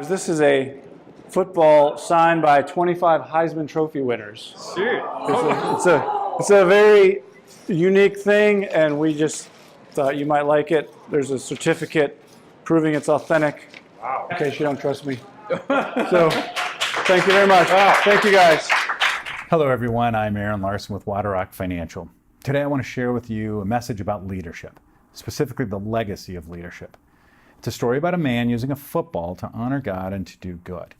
This is a football signed by 25 Heisman Trophy winners. Shoot. It's a very unique thing, and we just thought you might like it. There's a certificate proving it's authentic. Wow. In case you don't trust me. So, thank you very much. Wow. Thank you, guys. Hello, everyone. I'm Aaron Larson with WaterRock Financial. Today, I want to share with you a message about leadership, specifically the legacy of leadership. It's a story about a man using a football to honor God and to do good.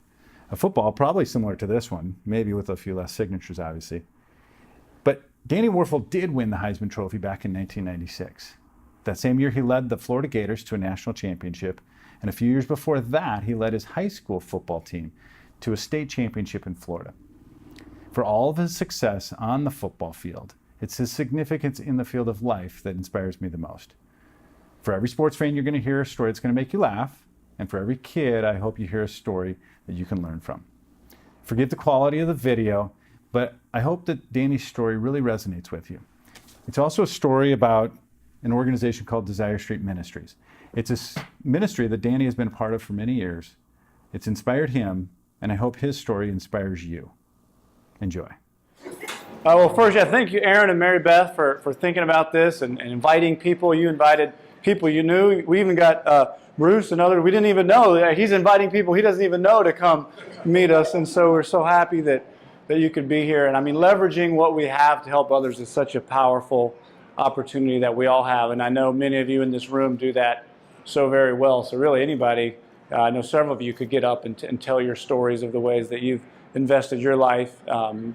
A football probably similar to this one, maybe with a few less signatures, obviously. But Danny Wuerffel did win the Heisman Trophy back in 1996. That same year, he led the Florida Gators to a national championship. And a few years before that, he led his high school football team to a state championship in Florida. For all of his success on the football field, it's his significance in the field of life that inspires me the most. For every sports fan, you're going to hear a story that's going to make you laugh. And for every kid, I hope you hear a story that you can learn from. Forgive the quality of the video, but I hope that Danny's story really resonates with you. It's also a story about an organization called Desire Street Ministries. It's a ministry that Danny has been a part of for many years. It's inspired him, and I hope his story inspires you. Enjoy. Well, first, thank you, Aaron and Mary Beth, for thinking about this and inviting people. You invited people you knew. We even got Bruce and others we didn't even know. He's inviting people he doesn't even know to come meet us, and so we're so happy that you could be here. And I mean, leveraging what we have to help others is such a powerful opportunity that we all have, and I know many of you in this room do that so very well. So really anybody, I know several of you could get up and tell your stories of the ways that you've invested your life.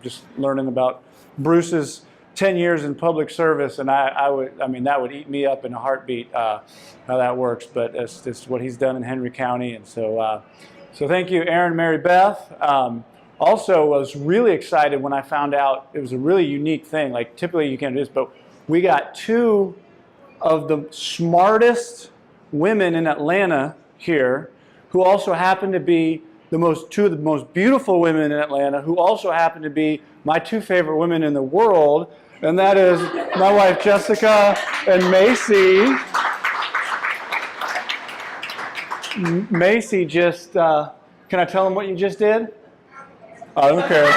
Just learning about Bruce's 10 years in public service, and I mean, that would eat me up in a heartbeat, how that works, but it's what he's done in Henry County. And so thank you, Aaron, Mary Beth. Also was really excited when I found out it was a really unique thing. Like typically you can't do this, but we got two of the smartest women in Atlanta here who also happen to be two of the most beautiful women in Atlanta, who also happen to be my two favorite women in the world, and that is my wife Jessica and Macy. Macy just, can I tell them what you just did? I don't care.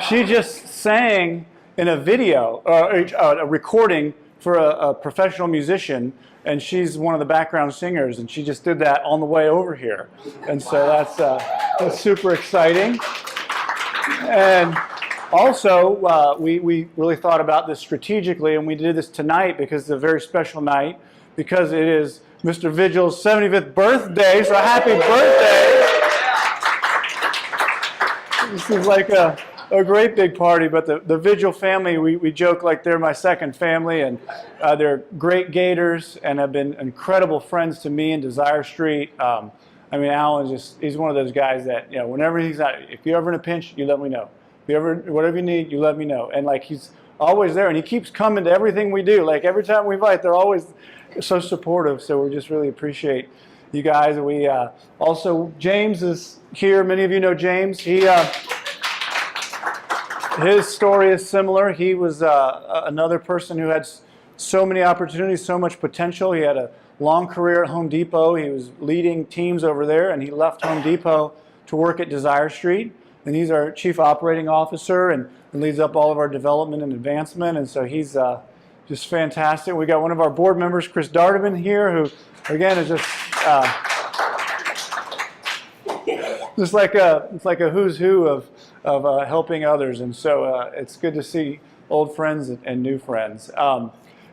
She just sang in a video, a recording for a professional musician, and she's one of the background singers, and she just did that on the way over here. And so that's super exciting. And also, we really thought about this strategically, and we did this tonight because it's a very special night, because it is Mr. Vigil's 75th birthday, so happy birthday. This is like a great big party, but the Vigil family, we joke like they're my second family, and they're great Gators and have been incredible friends to me in Desire Street. I mean, Alan he's one of those guys that, you know, whenever he's out, if you're ever in a pinch, you let me know. If you ever, whatever you need, you let me know. And like, he's always there, and he keeps coming to everything we do. Like every time we invite, they're always so supportive. So we just really appreciate you guys. We also, James is here. Many of you know James. His story is similar. He was another person who had so many opportunities, so much potential. He had a long career at Home Depot. He was leading teams over there, and he left Home Depot to work at Desire Street. And he's our chief operating officer and leads up all of our development and advancement. And so he's just fantastic. We got one of our board members, Chris Dardaman, here, who again is just like a who's who of helping others. And so it's good to see old friends and new friends. You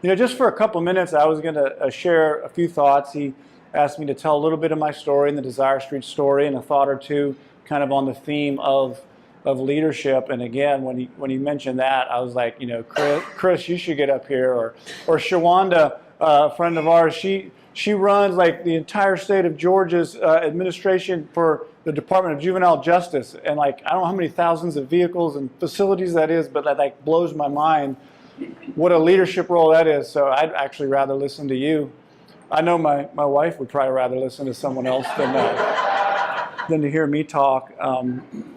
know, just for a couple minutes, I was going to share a few thoughts. He asked me to tell a little bit of my story and the Desire Street story, and a thought or two kind of on the theme of leadership. And again, when he mentioned that, I was like, you know, Chris, you should get up here. Or Shawanda, a friend of ours, she runs like the entire state of Georgia's administration for the Department of Juvenile Justice, and like I don't know how many thousands of vehicles and facilities that is, but that like blows my mind what a leadership role that is. So I'd actually rather listen to you. I know my wife would probably rather listen to someone else than to hear me talk.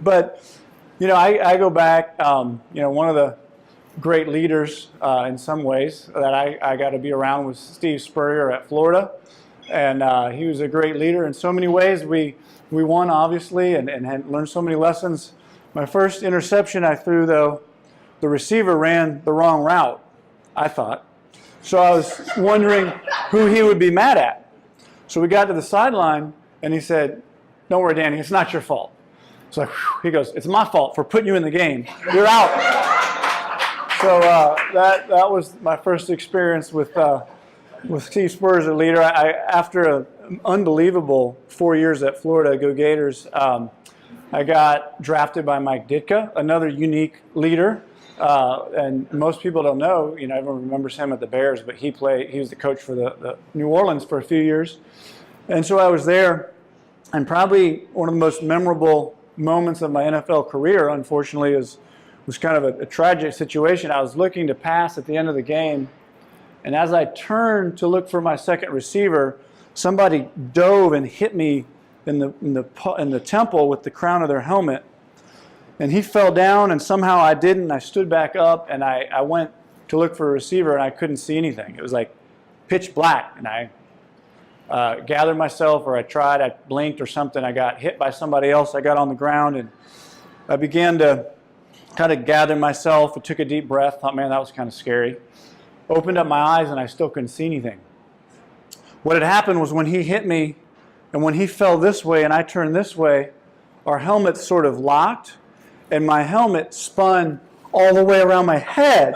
But you know, I go back. You know, one of the great leaders in some ways that I got to be around was Steve Spurrier at Florida. And he was a great leader in so many ways. We won, obviously, and had learned so many lessons. My first interception I threw, though, the receiver ran the wrong route, I thought. So I was wondering who he would be mad at. So we got to the sideline, and he said, "Don't worry, Danny, it's not your fault." So he goes, "It's my fault for putting you in the game. You're out." So that was my first experience with Steve Spurrier as a leader. After an unbelievable 4 years at Florida, go Gators, I got drafted by Mike Ditka, another unique leader. And most people don't know, everyone remembers him at the Bears, but he was the coach for the New Orleans for a few years. And so I was there, and probably one of the most memorable moments of my NFL career, unfortunately, was kind of a tragic situation. I was looking to pass at the end of the game, and as I turned to look for my second receiver, somebody dove and hit me in the temple with the crown of their helmet. And he fell down, and somehow I didn't. I stood back up, and I went to look for a receiver, and I couldn't see anything. It was like pitch black, and I gathered myself, or I blinked or something. I got hit by somebody else. I got on the ground, and I began to kind of gather myself. I took a deep breath, thought, man, that was kind of scary. Opened up my eyes, and I still couldn't see anything. What had happened was when he hit me, and when he fell this way and I turned this way, our helmets sort of locked, and my helmet spun all the way around my head.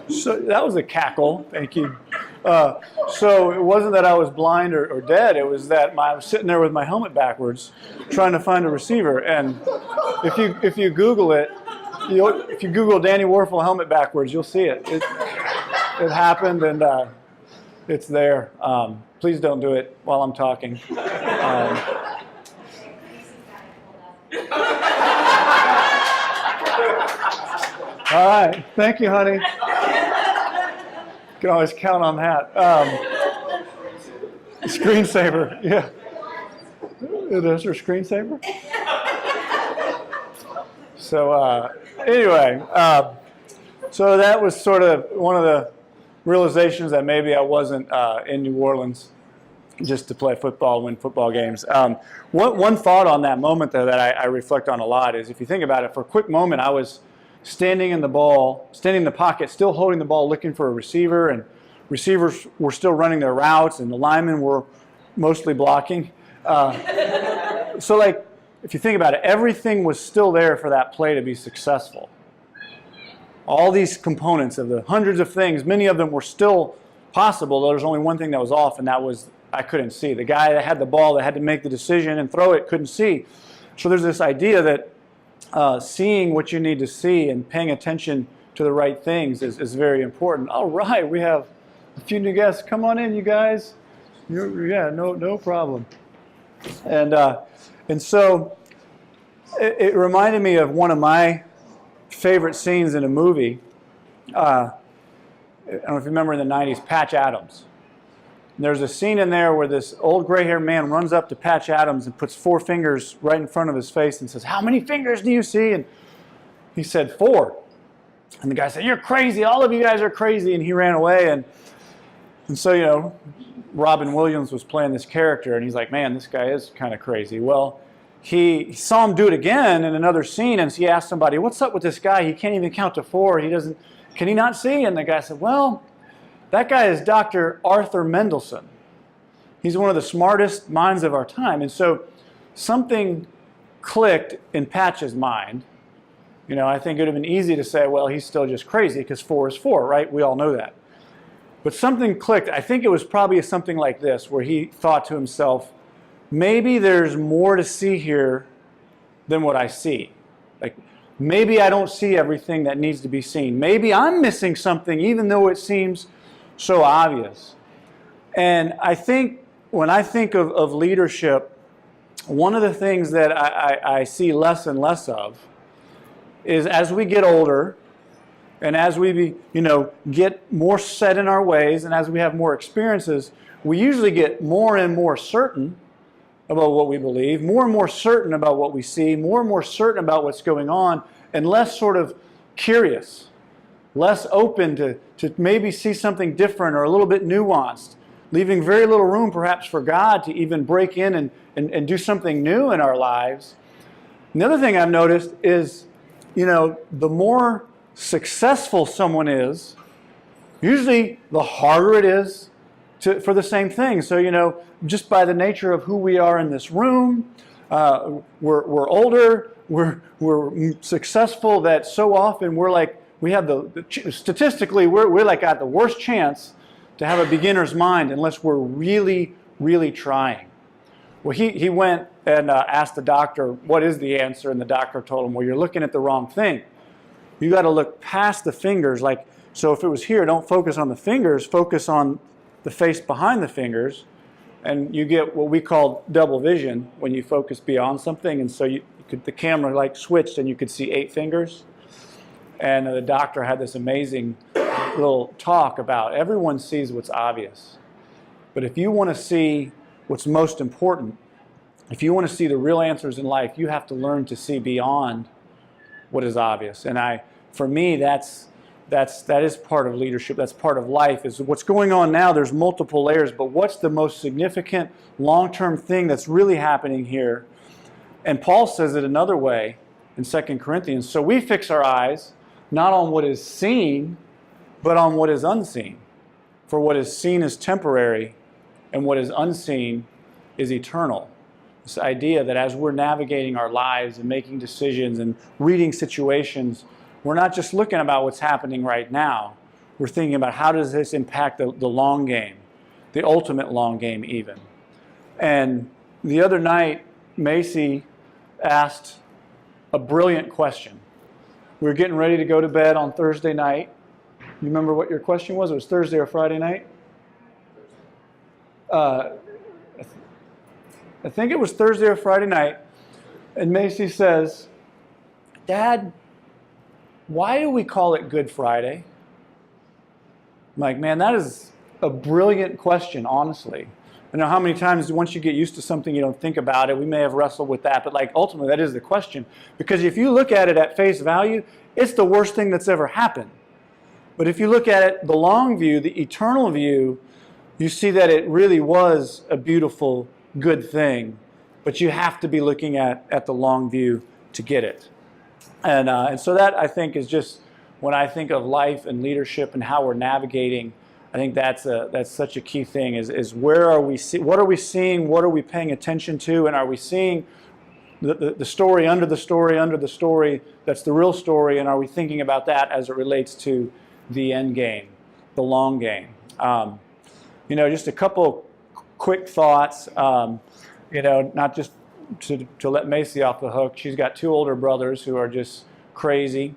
So that was a cackle, thank you. So it wasn't that I was blind or dead, it was that I was sitting there with my helmet backwards trying to find a receiver. And if you Google it, if you Google Danny Wuerffel helmet backwards, you'll see it. It happened, and it's there. Please don't do it while I'm talking. All right, thank you, honey. You can always count on that. Screensaver, yeah. It is her screensaver? So anyway, so that was sort of one of the realizations that maybe I wasn't in New Orleans just to play football, win football games. One thought on that moment, though, that I reflect on a lot is, if you think about it, for a quick moment, I was standing in the pocket, still holding the ball, looking for a receiver, and receivers were still running their routes, and the linemen were mostly blocking. So, like, if you think about it, everything was still there for that play to be successful. All these components of the hundreds of things, many of them were still possible, though there's only one thing that was off, and that was I couldn't see. The guy that had the ball, that had to make the decision and throw it, couldn't see. So there's this idea that seeing what you need to see and paying attention to the right things is very important. All right, we have a few new guests. Come on in, you guys. Yeah, no problem. And so it reminded me of one of my favorite scenes in a movie. I don't know if you remember in the 90s, Patch Adams. And there's a scene in there where this old gray-haired man runs up to Patch Adams and puts 4 fingers right in front of his face and says, "How many fingers do you see?" And he said, 4. And the guy said, "You're crazy. All of you guys are crazy." And he ran away. And so, Robin Williams was playing this character, and he's like, "Man, this guy is kind of crazy." Well, he saw him do it again in another scene, and he asked somebody, "What's up with this guy? He can't even count to 4. Can he not see?" And the guy said, "Well, that guy is Dr. Arthur Mendelsohn. He's one of the smartest minds of our time." And so something clicked in Patch's mind. I think it would have been easy to say, well, he's still just crazy because 4 is 4, right? We all know that. But something clicked. I think it was probably something like this, where he thought to himself, maybe there's more to see here than what I see. Like, maybe I don't see everything that needs to be seen. Maybe I'm missing something, even though it seems so obvious. And I think when I think of leadership, one of the things that I see less and less of is, as we get older and as we get more set in our ways and as we have more experiences, we usually get more and more certain about what we believe, more and more certain about what we see, more and more certain about what's going on, and less sort of curious, less open to maybe see something different or a little bit nuanced. leaving very little room perhaps for God to even break in and do something new in our lives. And the other thing I've noticed is, the more successful someone is, usually the harder it is for the same thing. So, just by the nature of who we are in this room, we're older, we're successful, that so often we have statistically, we're like got the worst chance to have a beginner's mind unless we're really, really trying. Well, he went and asked the doctor, what is the answer? And the doctor told him, well, you're looking at the wrong thing. You got to look past the fingers. So if it was here, don't focus on the fingers, focus on the face behind the fingers, and you get what we call double vision when you focus beyond something. And so the camera switched and you could see 8 fingers. And the doctor had this amazing little talk about everyone sees what's obvious. But if you want to see what's most important, if you want to see the real answers in life, you have to learn to see beyond what is obvious. And for me, that is part of leadership. That's part of life. Is what's going on now. There's multiple layers, but what's the most significant long-term thing that's really happening here? And Paul says it another way in 2 Corinthians. So we fix our eyes not on what is seen, but on what is unseen. For what is seen is temporary, and what is unseen is eternal. This idea that as we're navigating our lives and making decisions and reading situations, we're not just looking about what's happening right now. We're thinking about how does this impact the long game, the ultimate long game even. And the other night, Macy asked a brilliant question. We were getting ready to go to bed on Thursday night. You remember what your question was? It was Thursday or Friday night? I think it was Thursday or Friday night. And Macy says, Dad, why do we call it Good Friday? I'm like, man, that is a brilliant question, honestly. I know how many times once you get used to something, you don't think about it. We may have wrestled with that, but ultimately that is the question. Because if you look at it at face value, it's the worst thing that's ever happened. But if you look at it, the long view, the eternal view, you see that it really was a beautiful, good thing. But you have to be looking at the long view to get it. And so that, I think, is just, when I think of life and leadership and how we're navigating, I think that's such a key thing, is where are we what are we seeing, what are we paying attention to, and are we seeing the story under the story under the story that's the real story, and are we thinking about that as it relates to the end game, the long game? Just a couple quick thoughts, not just to let Macy off the hook. She's got 2 older brothers who are just crazy.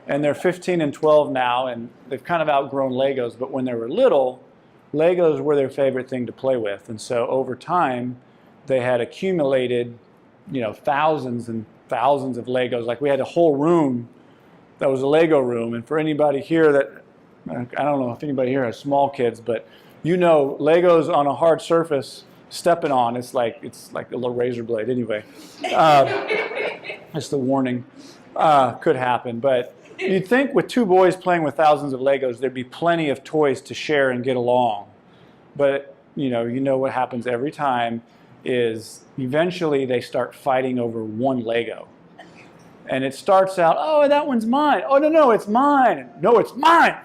And they're 15 and 12 now, and they've kind of outgrown Legos. But when they were little, Legos were their favorite thing to play with. And so over time, they had accumulated, thousands and thousands of Legos. We had a whole room that was a Lego room. And for anybody here that, I don't know if anybody here has small kids, but Legos on a hard surface, stepping on, it's like a little razor blade. Anyway, just a warning. Could happen. But you'd think with 2 boys playing with thousands of Legos, there'd be plenty of toys to share and get along. But what happens every time is eventually they start fighting over one Lego. And it starts out, oh, that one's mine. Oh, no, it's mine. No, it's mine.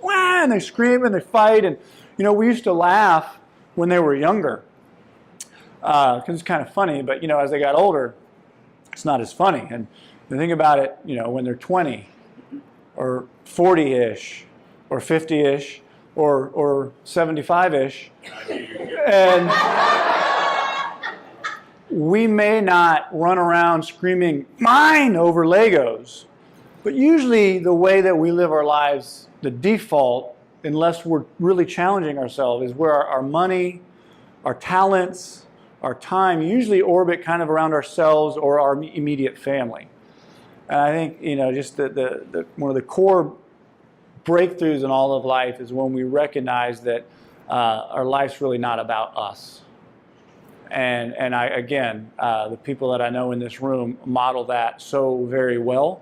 And they scream and they fight. And, we used to laugh when they were younger. Because it's kind of funny. But, as they got older, it's not as funny. And the thing about it, when they're 20 or 40-ish or 50-ish or 75-ish, and we may not run around screaming, mine, over Legos. But usually the way that we live our lives, the default, unless we're really challenging ourselves, is where our money, our talents, our time usually orbit kind of around ourselves or our immediate family. And I think, just one of the core breakthroughs in all of life is when we recognize that our life's really not about us. And the people that I know in this room model that so very well.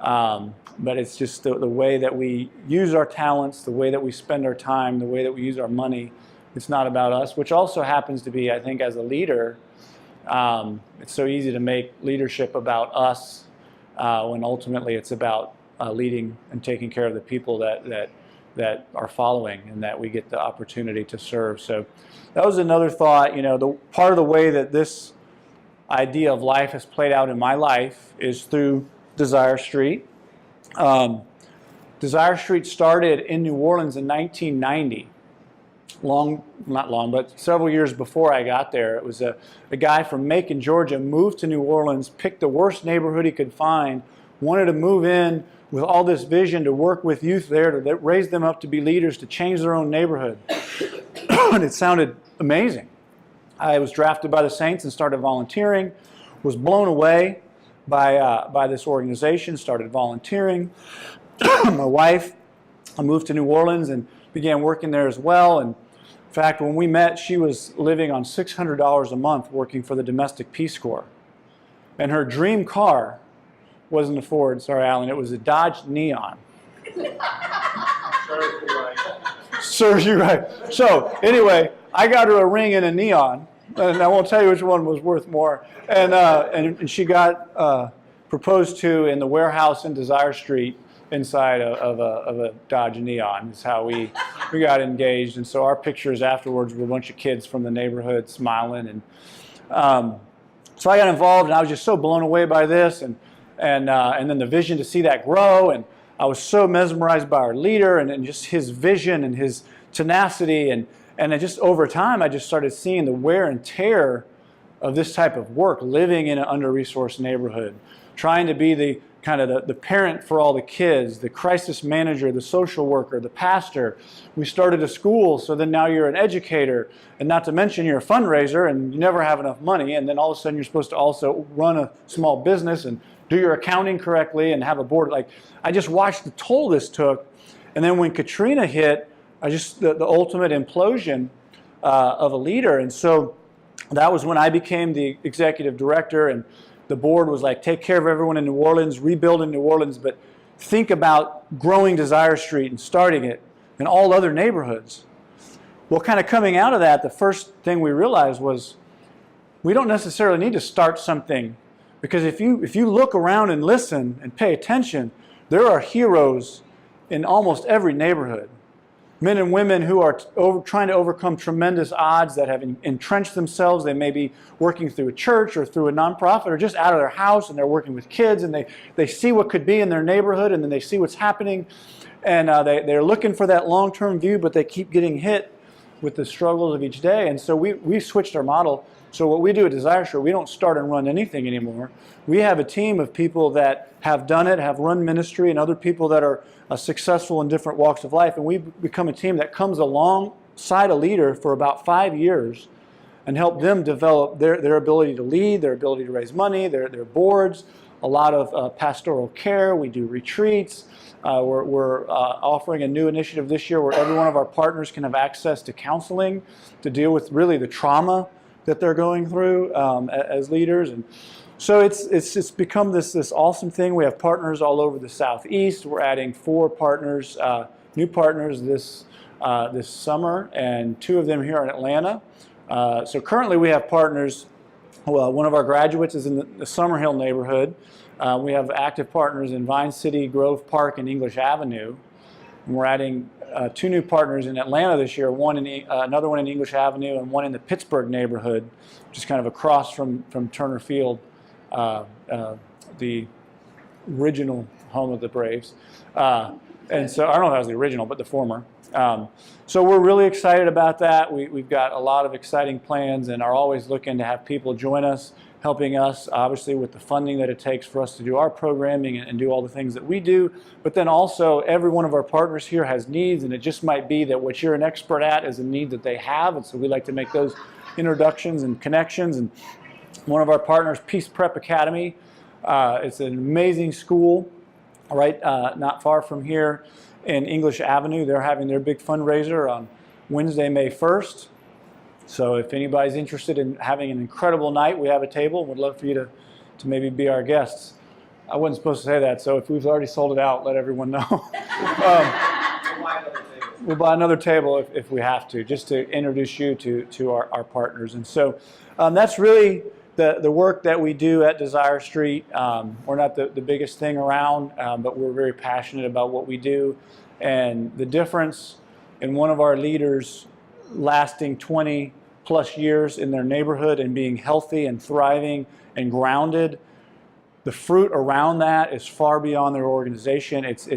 But it's just the way that we use our talents, the way that we spend our time, the way that we use our money. It's not about us, which also happens to be, I think, as a leader, it's so easy to make leadership about us when ultimately it's about leading and taking care of the people that are following and that we get the opportunity to serve. So that was another thought. The part of the way that this idea of life has played out in my life is through Desire Street. Desire Street started in New Orleans in 1990. Not long, but several years before I got there. It was a guy from Macon, Georgia, moved to New Orleans, picked the worst neighborhood he could find, wanted to move in with all this vision to work with youth there, to raise them up to be leaders, to change their own neighborhood. And it sounded amazing. I was drafted by the Saints and started volunteering, was blown away by this organization, started volunteering. My wife, I moved to New Orleans and began working there as well. And in fact, when we met, she was living on $600 a month working for the Domestic Peace Corps. And her dream car wasn't a Ford, sorry, Alan, it was a Dodge Neon. Serves you right. So anyway, I got her a ring and a Neon, and I won't tell you which one was worth more. And she got proposed to in the warehouse in Desire Street inside of a Dodge Neon. Is how we got engaged. And so our pictures afterwards were a bunch of kids from the neighborhood smiling. And so I got involved, and I was just so blown away by this, and then the vision to see that grow. And I was so mesmerized by our leader and just his vision and his tenacity. And just over time, I just started seeing the wear and tear of this type of work, living in an under-resourced neighborhood, trying to be the kind of the parent for all the kids, the crisis manager, the social worker, the pastor. We started a school, so then now you're an educator, and not to mention you're a fundraiser, and you never have enough money, and then all of a sudden you're supposed to also run a small business and do your accounting correctly and have a board. Like, I just watched the toll this took, and then when Katrina hit, the ultimate implosion of a leader. And so that was when I became the executive director, and the board was like, take care of everyone in New Orleans, rebuild in New Orleans, but think about growing Desire Street and starting it in all other neighborhoods. Well, kind of coming out of that, the first thing we realized was we don't necessarily need to start something, because if you look around and listen and pay attention, there are heroes in almost every neighborhood. Men and women who are trying to overcome tremendous odds, that have entrenched themselves. They may be working through a church or through a nonprofit or just out of their house, and they're working with kids, and they see what could be in their neighborhood, and then they see what's happening, and they're looking for that long-term view, but they keep getting hit with the struggles of each day. And so we switched our model. So what we do at Desire Street, we don't start and run anything anymore. We have a team of people that have done it, have run ministry, and other people that are successful in different walks of life. And we've become a team that comes alongside a leader for about 5 years and help them develop their ability to lead, their ability to raise money, their boards, a lot of pastoral care. We do retreats. We're offering a new initiative this year where every one of our partners can have access to counseling to deal with really the trauma that they're going through as leaders. And so it's become this awesome thing. We have partners all over the Southeast. We're adding 4 partners, new partners this summer, and 2 of them here in Atlanta. So currently we have partners. Well, one of our graduates is in the Summerhill neighborhood. We have active partners in Vine City, Grove Park, and English Avenue. And we're adding 2 new partners in Atlanta this year, another one in English Avenue and one in the Pittsburgh neighborhood, which is kind of across from Turner Field, the original home of the Braves. And so I don't know if that was the original, but the former. So we're really excited about that. We've got a lot of exciting plans and are always looking to have people join us, helping us obviously with the funding that it takes for us to do our programming and do all the things that we do. But then also every one of our partners here has needs, and it just might be that what you're an expert at is a need that they have. And so we like to make those introductions and connections. And one of our partners, Peace Prep Academy, it's an amazing school right not far from here in English Avenue. They're having their big fundraiser on Wednesday, May 1st. So if anybody's interested in having an incredible night, we have a table. We'd love for you to maybe be our guests. I wasn't supposed to say that, so if we've already sold it out, let everyone know. We'll buy another table if we have to, just to introduce you to our partners. And so that's really the work that we do at Desire Street. We're not the biggest thing around, but we're very passionate about what we do. And the difference in one of our leaders lasting 20 plus years in their neighborhood and being healthy and thriving and grounded, the fruit around that is far beyond their organization. It's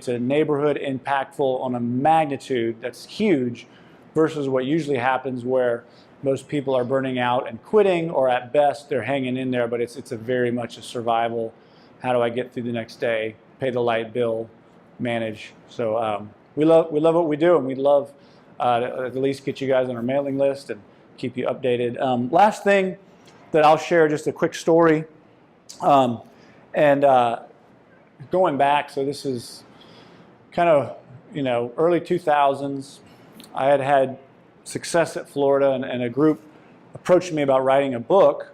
a neighborhood impactful on a magnitude that's huge versus what usually happens where most people are burning out and quitting, or at best they're hanging in there, but it's a very much a survival. How do I get through the next day, pay the light bill, manage? So we love what we do, and we'd love to at least get you guys on our mailing list and keep you updated. Last thing that I'll share, just a quick story. Going back, so this is kind of, early 2000s. I had success at Florida, and a group approached me about writing a book.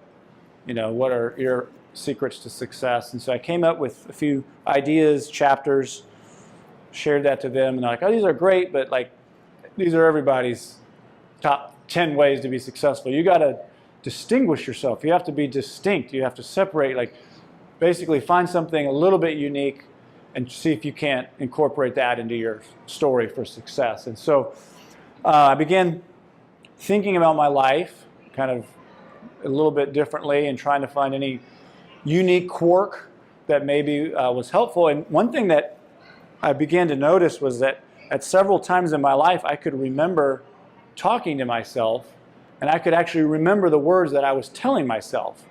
What are your secrets to success? And so I came up with a few ideas, chapters, shared that to them, and they're like, oh, these are great, but these are everybody's top 10 ways to be successful. You got to distinguish yourself. You have to be distinct. You have to separate, basically find something a little bit unique and see if you can't incorporate that into your story for success. And so I began thinking about my life kind of a little bit differently and trying to find any unique quirk that maybe was helpful. And one thing that I began to notice was that at several times in my life, I could remember talking to myself, and I could actually remember the words that I was telling myself.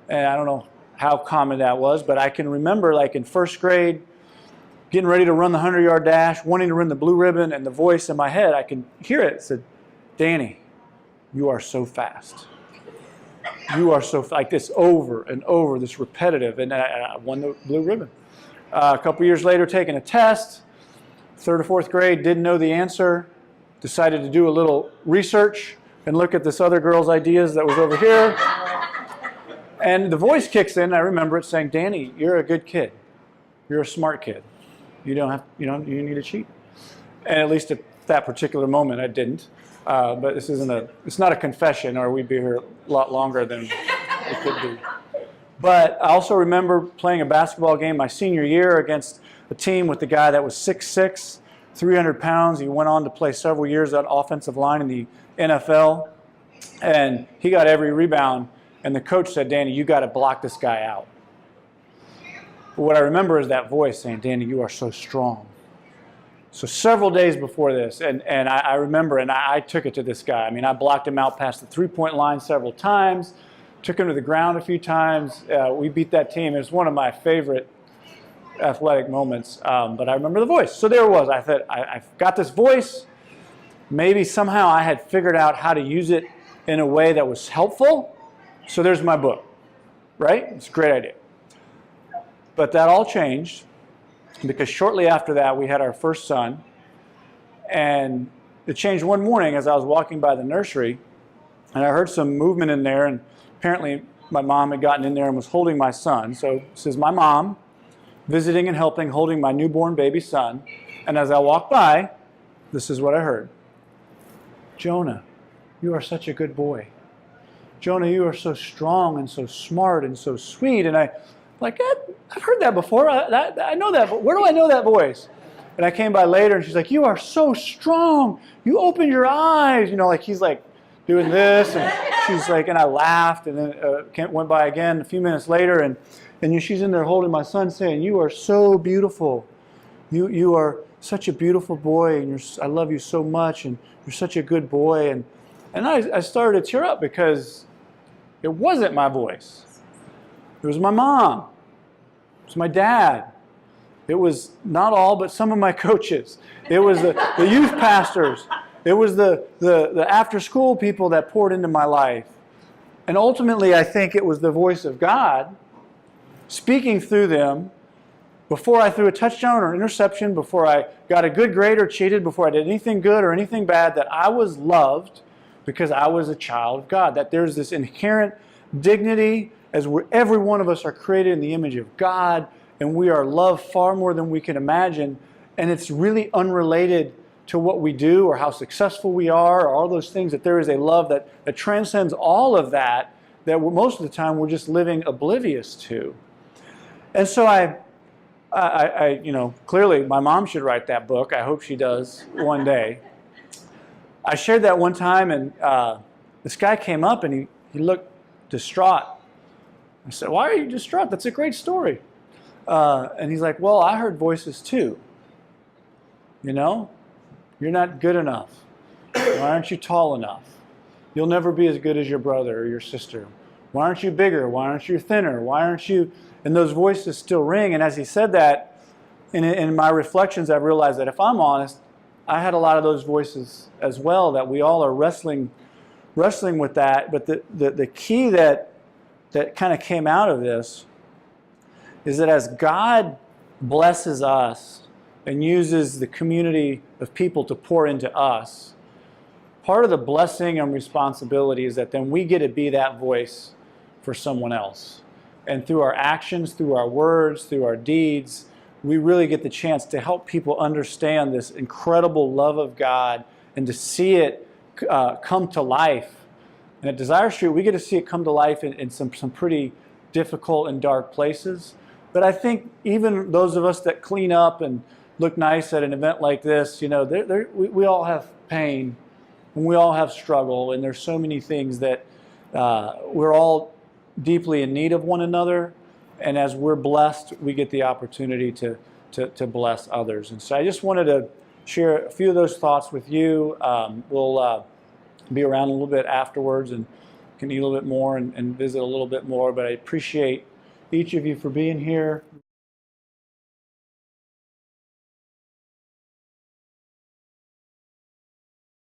And I don't know how common that was, but I can remember in first grade, getting ready to run the 100-yard dash, wanting to run the blue ribbon, and the voice in my head, I can hear it. It said, Danny, you are so fast. You are so, this over and over, this repetitive, and I won the blue ribbon. A couple years later, taking a test, 3rd or 4th grade, didn't know the answer, decided to do a little research and look at this other girl's ideas that was over here. And the voice kicks in, I remember it saying, Danny, you're a good kid. You're a smart kid. You don't have, you need to cheat. And at least at that particular moment, I didn't. But this it's not a confession, or we'd be here a lot longer than we could be. But I also remember playing a basketball game my senior year against a team with a guy that was 6'6", 300 pounds. He went on to play several years on offensive line in the NFL. And he got every rebound. And the coach said, Danny, you got to block this guy out. But what I remember is that voice saying, Danny, you are so strong. So several days before this, and I remember, and I took it to this guy. I blocked him out past the three-point line several times, took him to the ground a few times. We beat that team. It was one of my favorite athletic moments, but I remember the voice. So there it was. I thought, I've got this voice. Maybe somehow I had figured out how to use it in a way that was helpful. So there's my book, right? It's a great idea. But that all changed because shortly after that, we had our first son. And it changed one morning as I was walking by the nursery, and I heard some movement in there, and apparently my mom had gotten in there and was holding my son. So this is my mom visiting and helping, holding my newborn baby son. And as I walked by, this is what I heard. Jonah, you are such a good boy. Jonah, you are so strong and so smart and so sweet. And I've heard that before. I know that, but where do I know that voice? And I came by later, and she's like, you are so strong. You opened your eyes. He's doing this, and she's like, and I laughed, and then went by again a few minutes later, and she's in there holding my son, saying, you are so beautiful. You are such a beautiful boy, and I love you so much, and you're such a good boy. And I started to tear up because it wasn't my voice. It was my mom. It was my dad. It was not all, but some of my coaches. It was the youth pastors. It was the after-school people that poured into my life. And ultimately, I think it was the voice of God speaking through them before I threw a touchdown or interception, before I got a good grade or cheated, before I did anything good or anything bad, that I was loved because I was a child of God, that there's this inherent dignity every one of us are created in the image of God, and we are loved far more than we can imagine, and it's really unrelated to what we do or how successful we are or all those things, that there is a love that transcends all of that, that most of the time we're just living oblivious to. And so clearly my mom should write that book. I hope she does one day. I shared that one time, and this guy came up and he looked distraught. I said, "Why are you distraught? That's a great story." And he's like, "Well, I heard voices too. You know, you're not good enough. Why aren't you tall enough? You'll never be as good as your brother or your sister. Why aren't you bigger? Why aren't you thinner? Why aren't you?" And those voices still ring. And as he said that, in my reflections, I've realized that if I'm honest, I had a lot of those voices as well, that we all are wrestling with that. But the key that kind of came out of this is that as God blesses us and uses the community of people to pour into us, part of the blessing and responsibility is that then we get to be that voice for someone else. And through our actions, through our words, through our deeds, we really get the chance to help people understand this incredible love of God and to see it come to life. And at Desire Street, we get to see it come to life in some pretty difficult and dark places. But I think even those of us that clean up and look nice at an event like this, you know, we all have pain and we all have struggle, and there's so many things that we're all deeply in need of one another, and as we're blessed, we get the opportunity to bless others. And so I just wanted to share a few of those thoughts with you. We'll be around a little bit afterwards and can eat a little bit more and visit a little bit more, but I appreciate each of you for being here.